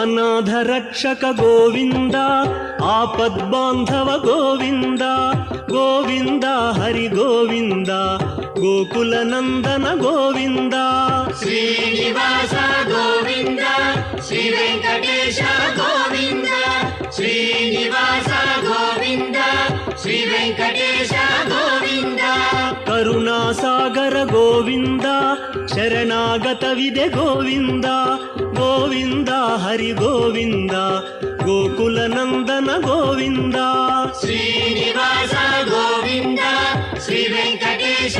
ಅನಾಥ ರಕ್ಷಕ ಗೋವಿಂದ, ಆಪದ್ಬಾಂಧವ ಗೋವಿಂದ, ಗೋವಿಂದ ಹರಿ ಗೋವಿಂದ, ಗೋಕುಲ ನಂದನ ಗೋವಿಂದ. ಶ್ರೀನಿವಾಸ ಗೋವಿಂದ, ಶ್ರೀ ವೆಂಕಟೇಶ ಗೋವಿಂದ, ಶ್ರೀನಿವಾಸ ಗೋವಿಂದ, ಶ್ರೀ ವೆಂಕಟೇಶ ಗೋವಿಂದ. ಕರುಣಾಸಾಗರ ಗೋವಿಂದ, ಶರಣಾಗತವಿದೆ ಗೋವಿಂದ, ಗೋವಿಂದ ಹರಿ ಗೋವಿಂದ, ಗೋಕುಲ ನಂದನ ಗೋವಿಂದ. ಶ್ರೀನಿವಾಸ ಗೋವಿಂದ, ಶ್ರೀ ವೆಂಕಟೇಶ